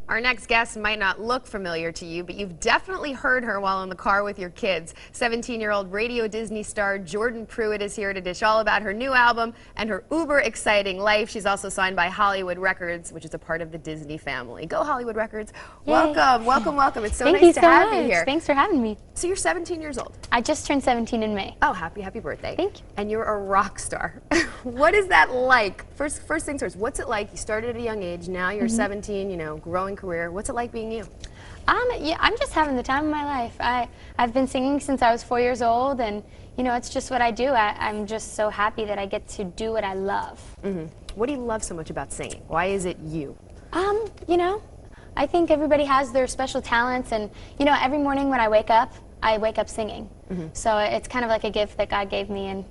Our next guest might not look familiar to you, but you've definitely heard her while in the car with your kids. 17-year-old radio Disney star Jordan Pruitt is here to dish all about her new album and her uber exciting life. She's also signed by Hollywood Records, which is a part of the Disney family. Go Hollywood Records. Yay. Welcome, welcome, welcome. It's so Thank nice you to so have much. you here. Thanks for having me. So you're 17 years old. I just turned 17 in May. Oh, happy birthday. Thank you. And you're a rock star. What is that like? First things first, what's it like? You started at a young age, now you're 17, you know, growing career. What's it like being you? Yeah, I'm just having the time of my life. I've been singing since I was 4 years old, and you know, it's just what I do. I'm just so happy that I get to do what I love. What do you love so much about singing? Why is it you? You know, I think everybody has their special talents, and you know, every morning when I wake up singing. So it's kind of like a gift that God gave me, and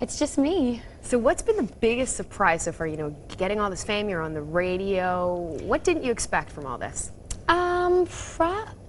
it's just me. So what's been the biggest surprise so far? You know, getting all this fame, you're on the radio. What didn't you expect from all this?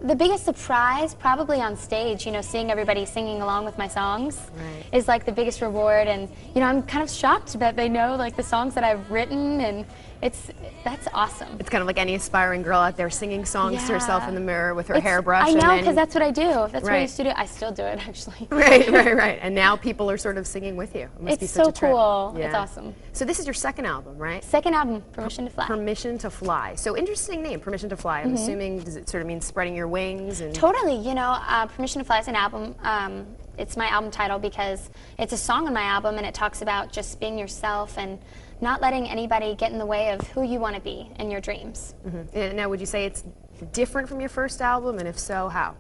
The biggest surprise, probably on stage, you know, seeing everybody singing along with my songs is like the biggest reward, and you know, I'm kind of shocked that they know like the songs that I've written, and that's awesome. It's kind of like any aspiring girl out there singing songs to herself in the mirror with her hairbrush. I know, because that's what I do. That's what I Right. used to do. I still do it, actually. Right. And now people are sort of singing with you. It must be It's such so a trip. cool. Yeah. It's awesome. So this is your second album, right? Second album, Permission to Fly. Permission to Fly. So interesting name, Permission to Fly. I'm assuming, does it sort of mean spreading your wings? And Totally. You know, Permission to Fly is an album. It's my album title because it's a song on my album, and it talks about just being yourself and not letting anybody get in the way of who you want to be and your dreams. Now, would you say it's different from your first album, and if so, how?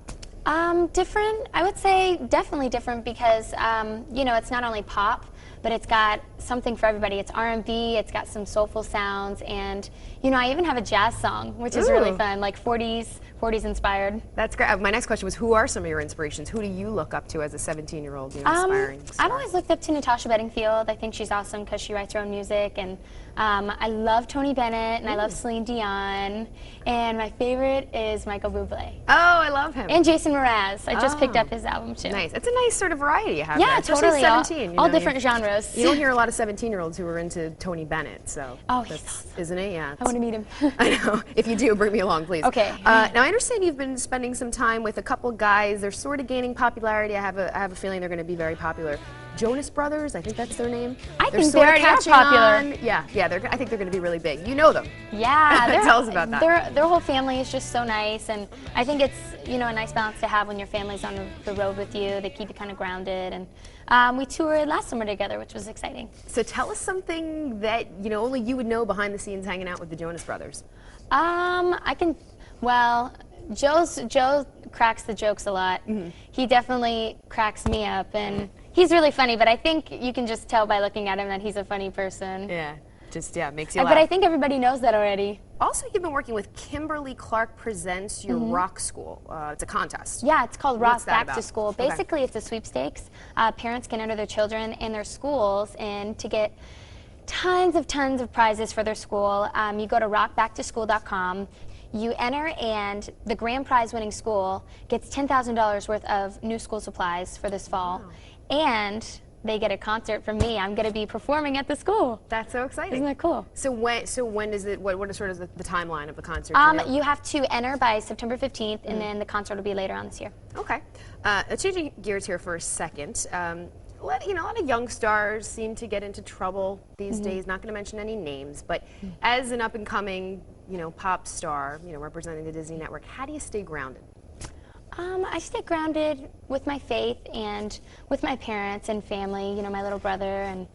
Different. I would say definitely different because, you know, it's not only pop, but it's got something for everybody. It's R&B, it's got some soulful sounds, and, you know, I even have a jazz song, which is really fun, like 40s inspired. That's great. My next question was, who are some of your inspirations? Who do you look up to as a 17-year-old, you know, aspiring star? I've always looked up to Natasha Bedingfield. I think she's awesome because she writes her own music, and I love Tony Bennett, and I love Celine Dion, and my favorite is Michael Bublé. Oh, I love him. And Jason Mraz. I just picked up his album too. Nice. It's a nice sort of variety you have. Yeah, there. Especially totally. 17. All you know, different genres. You don't hear a lot of 17-year-olds who are into Tony Bennett, so isn't it? Yeah. I want to meet him. I know. If you do, bring me along, please. Okay. Now, I understand you've been spending some time with a couple guys. They're sort of gaining popularity. I have a feeling they're going to be very popular. Jonas Brothers, I think that's their name. I They're think they sort of already are catching popular. on. Yeah. I think they're going to be really big. You know them. Yeah. Tell us about that. Their whole family is just so nice, and I think it's, you know, a nice balance to have when your family's on the road with you. They keep you kind of grounded, and we toured last summer together, which was exciting. So tell us something that, you know, only you would know behind the scenes hanging out with the Jonas Brothers. Joe cracks the jokes a lot. He definitely cracks me up, and he's really funny, but I think you can just tell by looking at him that he's a funny person. Yeah. Makes you laugh. But I think everybody knows that already. Also, you've been working with Kimberly Clark Presents Your Rock School. It's a contest. Yeah, it's called What's Rock that Back to about? School. Okay. Basically, it's a sweepstakes. Parents can enter their children and their schools in to get tons of prizes for their school. You go to rockbacktoschool.com. You enter, and the grand prize winning school gets $10,000 worth of new school supplies for this fall. Wow. And they get a concert from me. I'm going to be performing at the school. That's so exciting. Isn't that cool? So when is it? What is sort of the timeline of the concert? You have to enter by September 15th, and then the concert will be later on this year. Okay. Changing gears here for a second. A lot of young stars seem to get into trouble these days. Not going to mention any names, but as an up-and-coming, you know, pop star, you know, representing the Disney Network, how do you stay grounded? I stay grounded with my faith and with my parents and family, you know, my little brother, and